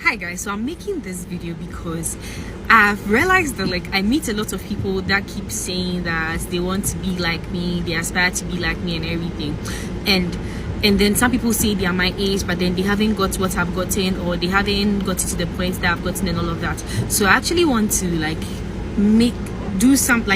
Hi guys, so I'm making this video because I've realized that I meet a lot of people that keep saying that they want to be like me, they aspire to be like me and everything, and then some people say they are my age but then they haven't got what I've gotten, or they haven't gotten to the point that I've gotten and all of that. So I actually want to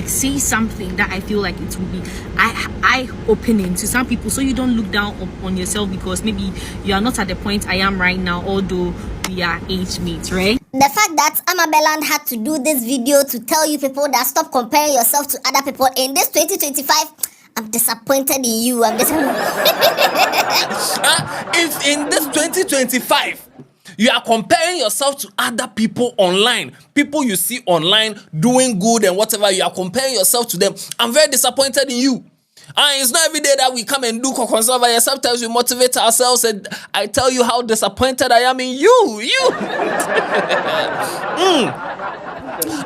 say something that I feel like it will be eye-opening to some people, so you don't look down on yourself because maybe you are not at the point I am right now, although we are age mates, right? The fact that Amabellan had to do this video to tell you people that stop comparing yourself to other people in this 2025, I'm disappointed in you. If in this 2025 you are comparing yourself to other people online, people you see online doing good and whatever, you are comparing yourself to them, I'm very disappointed in you. And it's not every day that we come and do conservative. Sometimes we motivate ourselves, and I tell you how disappointed I am in you.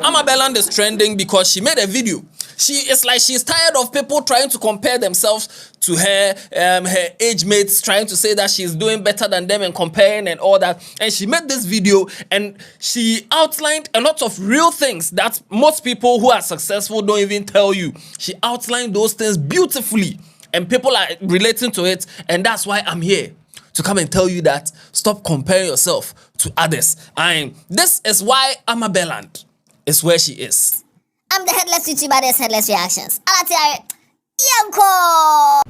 Amabellan is trending because she made a video. She's tired of people trying to compare themselves to her, her age mates, trying to say that she's doing better than them and comparing and all that. And she made this video and she outlined a lot of real things that most people who are successful don't even tell you. She outlined those things beautifully and people are relating to it, and that's why I'm here to come and tell you that stop comparing yourself to others. And this is why Amabellan is where she is. I'm the Headless YouTuber, there's Headless Reactions. Yanko!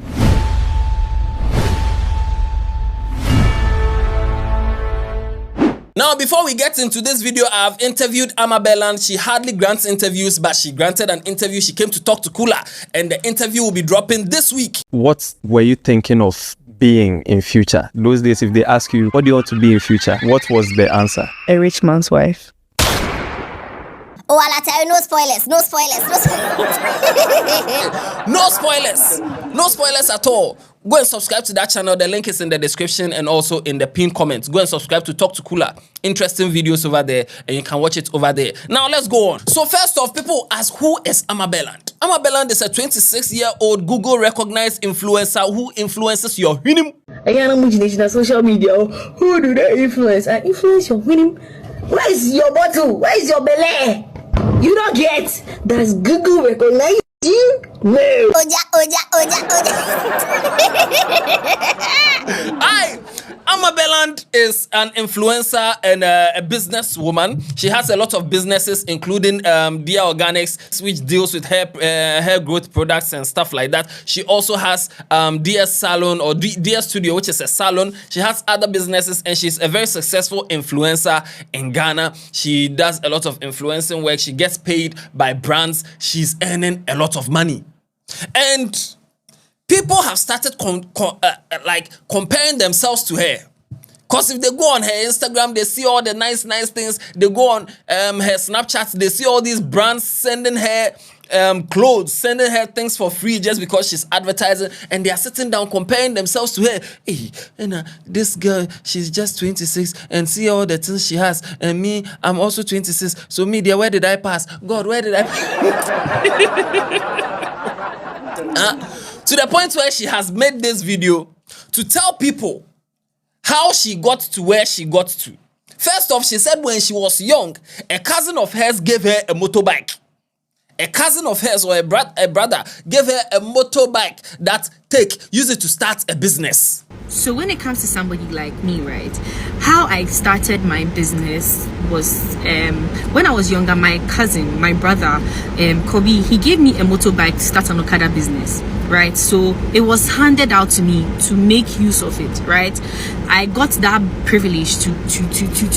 Now, before we get into this video, I've interviewed Amabellan. She hardly grants interviews, but she granted an interview. She came to talk to Kula, and the interview will be dropping this week. What were you thinking of being in future? Those days, if they ask you, what do you want to be in future? What was the answer? A rich man's wife. Oh, I'll tell you, no spoilers, no spoilers, no spoilers. No spoilers. No spoilers at all. Go and subscribe to that channel. The link is in the description and also in the pinned comments. Go and subscribe to Talk to Kula. Interesting videos over there, and you can watch it over there. Now, let's go on. So first off, people ask, who is Amabellan? Amabellan is a 26-year-old Google-recognized influencer who influences your winning. On social media, who do they influence? I influence your winning. Where is your bottle? Where is your belly? You don't get. Does Google recognize you? No. Oja. Amabellan is an influencer and a businesswoman. She has a lot of businesses, including Dia Organics, which deals with hair growth products and stuff like that. She also has Dia Salon or Dia Studio, which is a salon. She has other businesses, and she's a very successful influencer in Ghana. She does a lot of influencing work. She gets paid by brands. She's earning a lot of money. And people have started comparing themselves to her. Because if they go on her Instagram, they see all the nice things. They go on her Snapchat, they see all these brands sending her clothes, sending her things for free just because she's advertising, and they are sitting down comparing themselves to her. Hey, this girl, she's just 26 and see all the things she has, and me, I'm also 26. So me, dear, where did I pass? God, where did I to the point where she has made this video to tell people how she got to where she got to. First off, she said when she was young, a cousin of hers gave her a motorbike. A cousin of hers or a brother gave her a motorbike that use it to start a business. So when it comes to somebody like me, right, how I started my business was when I was younger. My cousin, my brother, Kobe, he gave me a motorbike to start an Okada business, right? So it was handed out to me to make use of it, right? I got that privilege to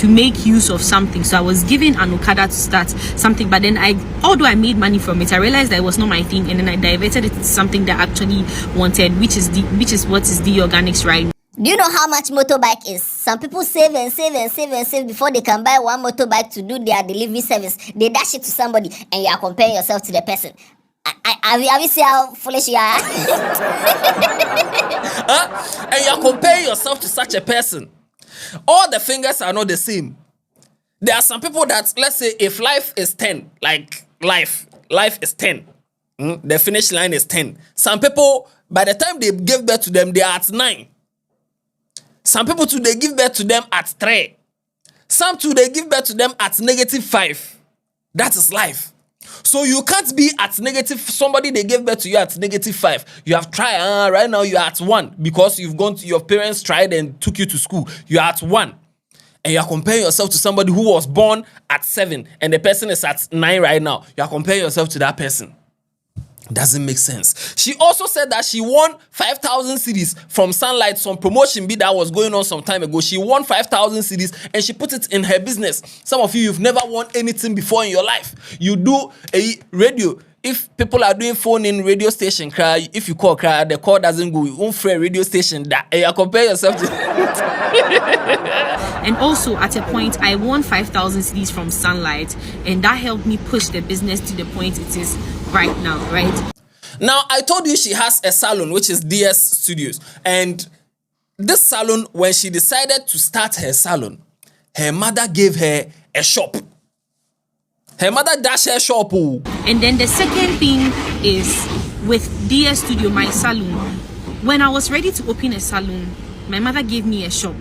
make use of something. So I was given an Okada to start something, but then although I made money from it, I realized that it was not my thing, and then I diverted it to something that I actually wanted, which is what is the organics right now. Do you know how much motorbike is? Some people save before they can buy one motorbike to do their delivery service. They dash it to somebody, and you are comparing yourself to the person. Have you seen how foolish you are? And you are comparing yourself to such a person. All the fingers are not the same. There are some people that, let's say, if life is 10, like life is 10. The finish line is 10. Some people, by the time they give birth to them, they are at 9. Some people too, they give birth to them at 3. Some too, they give birth to them at -5. That is life. So you can't be at negative. Somebody they gave birth to you at -5. You have tried. Right now you're at 1 because you've gone to your parents tried and took you to school. You're at 1. And you are comparing yourself to somebody who was born at 7 and the person is at 9 right now. You are comparing yourself to that person. Doesn't make sense. She also said that she won 5,000 cedis from Sunlight, some promotion bid that was going on some time ago. She won 5,000 cedis and she put it in her business. Some of you've never won anything before in your life. You do a radio. If people are doing phone in radio station, cry. If you call, cry, the call doesn't go. You won't free radio station that. And you compare yourself to. And also, at a point, I won 5,000 cedis from Sunlight, and that helped me push the business to the point it is right now, right? Now, I told you she has a salon, which is DS Studios. And this salon, when she decided to start her salon, her mother gave her a shop. Her mother dashed her shop. Oh. And then the second thing is with DS Studio, my salon. When I was ready to open a salon, my mother gave me a shop.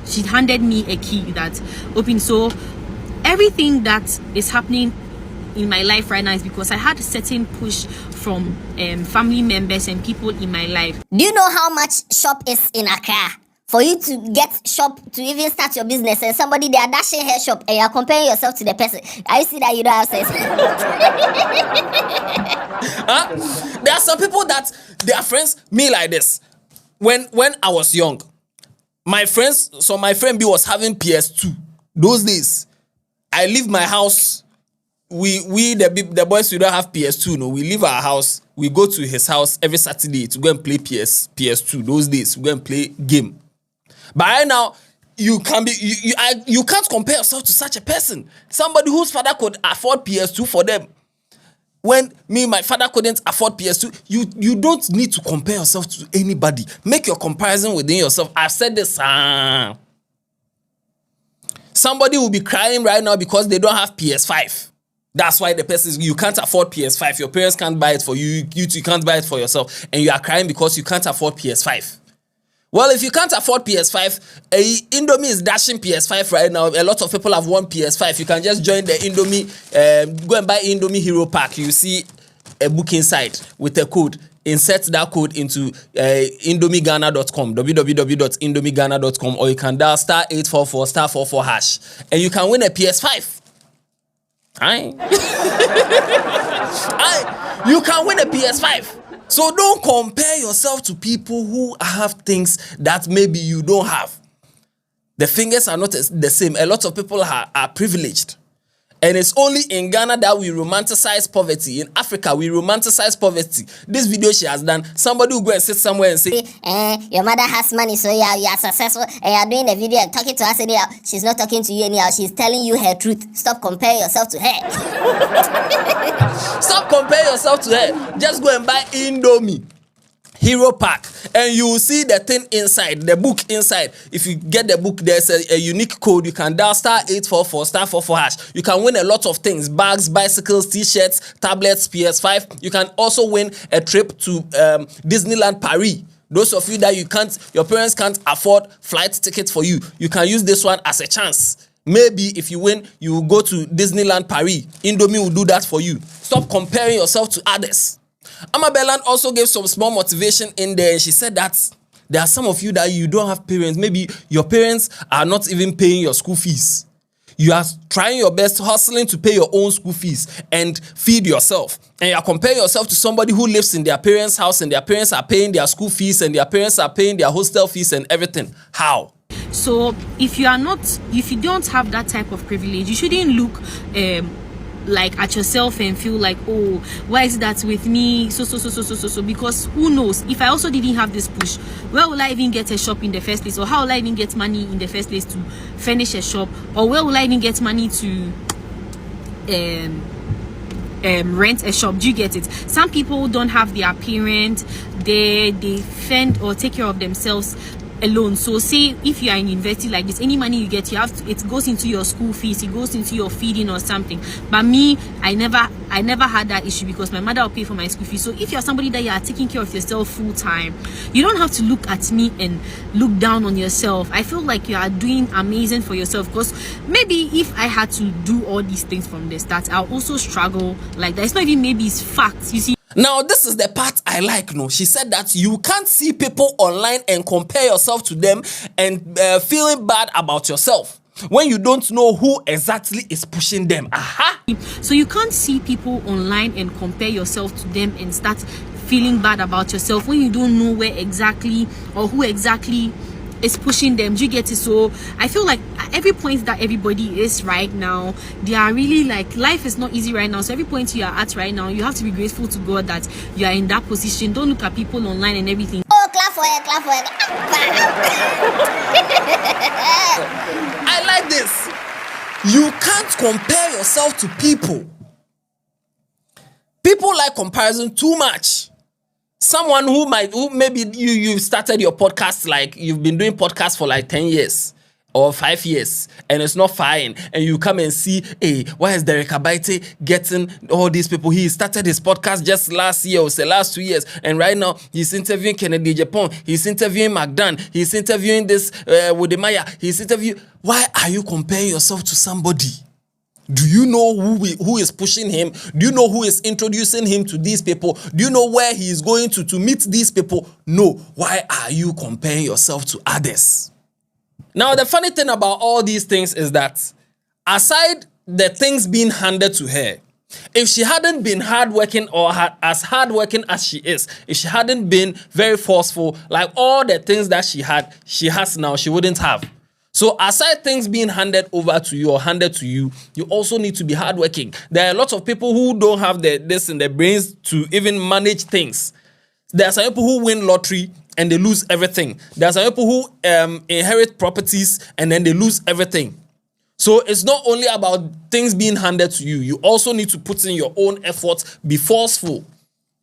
She handed me a key that opened. So everything that is happening in my life right now is because I had a certain push from family members and people in my life. Do you know how much shop is in Accra? For you to get shop to even start your business and somebody they are dashing her shop and you are comparing yourself to the person. I see that you don't have sense. There are some people that their friends me like this. When I was young, my friend B was having PS2. Those days, I leave my house. We the boys, we don't have PS2. No, we leave our house. We go to his house every Saturday to go and play PS2. Those days, we go and play game. But right now, you can't compare yourself to such a person. Somebody whose father could afford PS2 for them. When my father couldn't afford PS2, you don't need to compare yourself to anybody. Make your comparison within yourself. I've said this. Somebody will be crying right now because they don't have PS5. That's why the person you can't afford PS5. Your parents can't buy it for you. You can't buy it for yourself. And you are crying because you can't afford PS5. Well, if you can't afford PS5, Indomie is dashing PS5 right now. A lot of people have won PS5. You can just join the Indomie, go and buy Indomie Hero Pack. You see a book inside with a code. Insert that code into indomighana.com, www.indomighana.com, or you can dial *844 *44 hash, and you can win a PS5. You can win a PS5. So don't compare yourself to people who have things that maybe you don't have. The fingers are not the same. A lot of people are privileged. And it's only in Ghana that we romanticize poverty. In Africa, we romanticize poverty. This video she has done, somebody will go and sit somewhere and say, your mother has money, so you are successful, and you are doing a video and talking to us anyhow. She's not talking to you anyhow. She's telling you her truth. Stop comparing yourself to her. Stop comparing yourself to her. Just go and buy Indomie Hero Pack, and you will see the thing inside, the book inside. If you get the book, there's a unique code. You can dial *844 *44 hash. You can win a lot of things: bags, bicycles, t-shirts, tablets, PS5. You can also win a trip to Disneyland Paris. Those of you that your parents can't afford flight tickets for you, you can use this one as a chance. Maybe if you win, you will go to Disneyland Paris. Indomie will do that for you. Stop comparing yourself to others. Amabellan also gave some small motivation in there. She said that there are some of you that you don't have parents. Maybe your parents are not even paying your school fees. You are trying your best, hustling to pay your own school fees and feed yourself. And you are comparing yourself to somebody who lives in their parents' house and their parents are paying their school fees and their parents are paying their hostel fees and everything. How? So if you don't have that type of privilege, you shouldn't look like at yourself and feel like, oh, why is that with me? So because who knows, if I also didn't have this push, where will I even get a shop in the first place, or how will I even get money in the first place to furnish a shop, or where will I even get money to rent a shop? Do you get it? Some people don't have their parent, they fend or take care of themselves alone. So say if you are in university like this, any money you get, it goes into your school fees, it goes into your feeding or something. But me, I never had that issue because my mother will pay for my school fees. So if you're somebody that you are taking care of yourself full time, you don't have to look at me and look down on yourself. I feel like you are doing amazing for yourself, because maybe if I had to do all these things from the start, I'll also struggle like that. It's not even maybe, it's facts, you see. Now, this is the part I like. No, she said that you can't see people online and compare yourself to them and feeling bad about yourself when you don't know who exactly is pushing them. Aha! So you can't see people online and compare yourself to them and start feeling bad about yourself when you don't know where exactly or who exactly is pushing them. Do you get it? So I feel like at every point that everybody is right now, they are really like, life is not easy right now. So every point you are at right now, you have to be grateful to God that you are in that position. Don't look at people online and everything. Oh, clap for her, clap for her. I like this. You can't compare yourself to people. People like comparison too much. Someone who maybe you started your podcast, like you've been doing podcasts for like 10 years or 5 years and it's not fine, and you come and see, hey, why is Derek Abaite getting all these people? He started his podcast just last year or say last 2 years, and right now he's interviewing Kennedy Japan, he's interviewing McDan, he's interviewing this Wodemaya, he's interviewing. Why are you comparing yourself to somebody? Do you know who is pushing him? Do you know who is introducing him to these people? Do you know where he is going to meet these people? No. Why are you comparing yourself to others? Now, the funny thing about all these things is that aside the things being handed to her, if she hadn't been hardworking or as hardworking as she is, if she hadn't been very forceful, like all the things that she has now, she wouldn't have. So aside things being handed over to you or handed to you, you also need to be hardworking. There are a lot of people who don't have this in their brains to even manage things. There are some people who win lottery and they lose everything. There are some people who inherit properties and then they lose everything. So it's not only about things being handed to you. You also need to put in your own effort, be forceful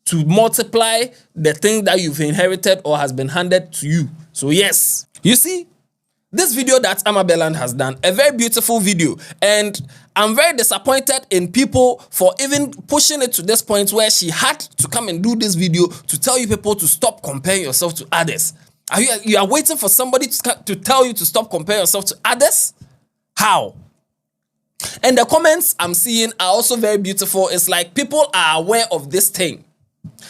to multiply the thing that you've inherited or has been handed to you. So yes, you see, this video that Amabellan has done, a very beautiful video, and I'm very disappointed in people for even pushing it to this point where she had to come and do this video to tell you people to stop comparing yourself to others. You are waiting for somebody to tell you to stop comparing yourself to others? How? And the comments I'm seeing are also very beautiful. It's like people are aware of this thing.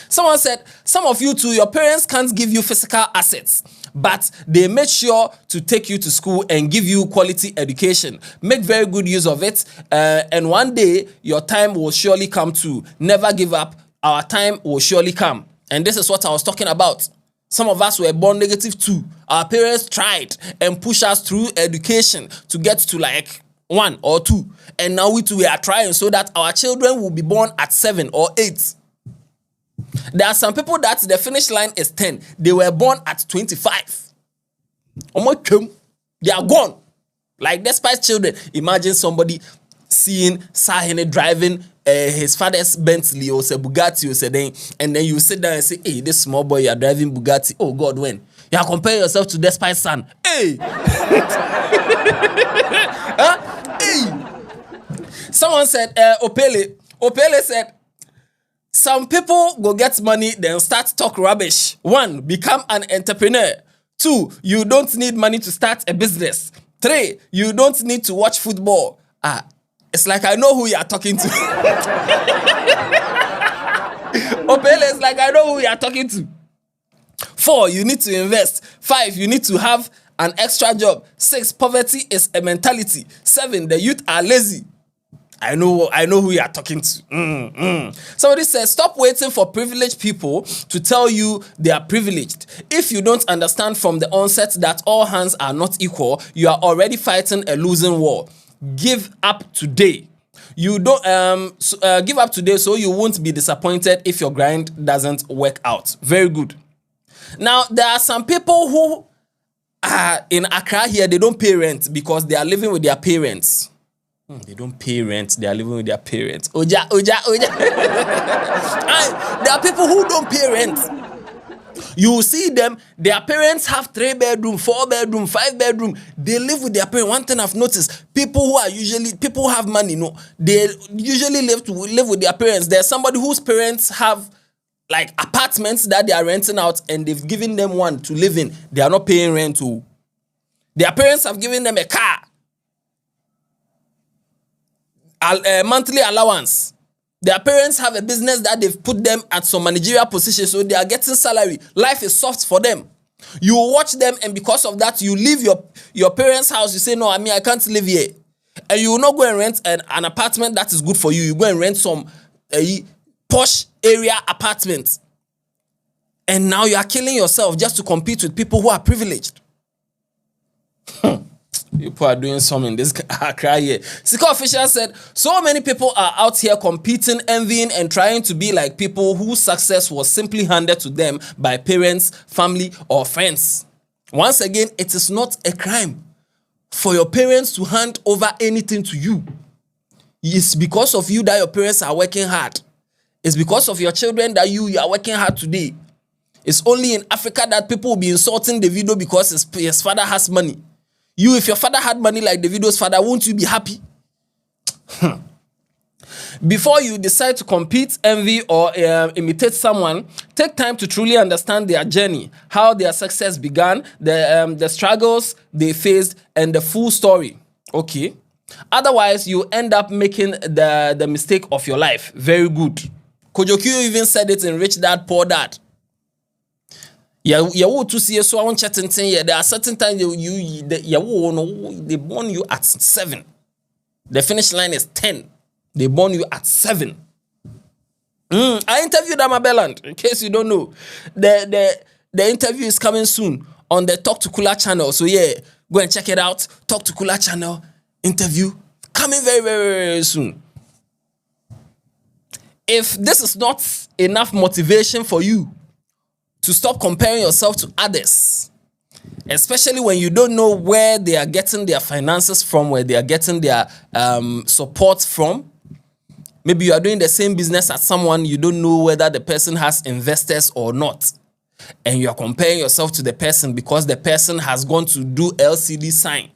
Someone said, some of you too, your parents can't give you physical assets, but they made sure to take you to school and give you quality education. Make very good use of it, and one day your time will surely come too. Never give up. Our time will surely come. And this is what I was talking about. Some of us were born negative too. Our parents tried and pushed us through education to get to like 1 or 2. And now we too are trying so that our children will be born at 7 or 8. There are some people that the finish line is 10. They were born at 25. They are gone. Like despite children. Imagine somebody seeing Sahene driving his father's Bentley or say Bugatti or say then, and then you sit down and say, hey, this small boy, you are driving Bugatti. Oh God, when? You are comparing yourself to despite son. Hey! Huh? Hey! Someone said, Opele said, some people go get money, then start talk rubbish. 1, become an entrepreneur. 2, you don't need money to start a business. 3, you don't need to watch football. It's like I know who you are talking to. Opele is like I know who you are talking to. 4, you need to invest. 5, you need to have an extra job. 6, poverty is a mentality. 7, the youth are lazy. I know who you are talking to. Somebody says, stop waiting for privileged people to tell you they are privileged. If you don't understand from the onset that all hands are not equal, you are already fighting a losing war. Give up today. You don't give up today so you won't be disappointed if your grind doesn't work out. Very good. Now, there are some people who in Accra here, they don't pay rent because they are living with their parents. They don't pay rent. They are living with their parents. Oja. There are people who don't pay rent. You will see them, their parents have 3-bedroom, 4-bedroom, 5-bedroom. They live with their parents. One thing I've noticed, people who have money, they usually live with their parents. There's somebody whose parents have like apartments that they are renting out and they've given them one to live in. They are not paying rent to. Their parents have given them a car, a monthly allowance. Their parents have a business that they've put them at some managerial position, so they are getting salary. Life is soft for them. You watch them, and because of that, you leave your parents' house. You say, no, I can't live here. And you will not go and rent an apartment that is good for you. You go and rent some posh area apartment. And now you are killing yourself just to compete with people who are privileged. People are doing something. This cry here. Sika official said, so many people are out here competing, envying, and trying to be like people whose success was simply handed to them by parents, family, or friends. Once again, it is not a crime for your parents to hand over anything to you. It's because of you that your parents are working hard. It's because of your children that you are working hard today. It's only in Africa that people will be insulting Davido because his father has money. You, if your father had money like Davido's father, won't you be happy? Before you decide to compete, envy, or imitate someone, take time to truly understand their journey, how their success began, the struggles they faced, and the full story. Okay? Otherwise, you end up making the mistake of your life. Very good. Kojo Q even said it in Rich Dad, Poor Dad. Yeah, to see so I want chatting. Yeah, there are certain times they born you at 7. The finish line is 10. They born you at 7. I interviewed Amabellan, in case you don't know. The interview is coming soon on the Talk to Kula channel. So yeah, go and check it out. Talk to Kula channel interview coming very, very, very soon. If this is not enough motivation for you to stop comparing yourself to others, especially when you don't know where they are getting their finances from, where they are getting their support from. Maybe you are doing the same business as someone, you don't know whether the person has investors or not. And you are comparing yourself to the person because the person has gone to do LCD sign.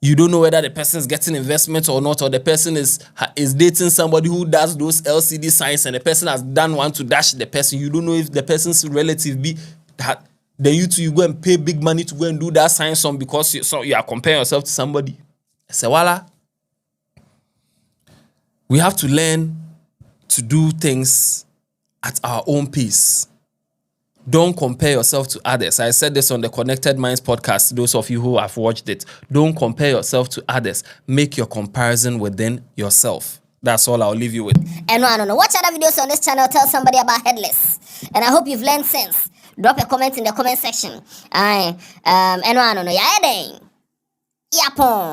You don't know whether the person is getting investment or not, or the person is dating somebody who does those LCD signs and the person has done one to dash the person. You don't know if the person's relative then you go and pay big money to go and do that sign some because you are comparing yourself to somebody. So voila. We have to learn to do things at our own pace. Don't compare yourself to others. I said this on the Connected Minds podcast, those of you who have watched it. Don't compare yourself to others. Make your comparison within yourself. That's all I'll leave you with. And no. Watch other videos on this channel. Tell somebody about Headless. And I hope you've learned sense. Drop a comment in the comment section. And no. Yeah,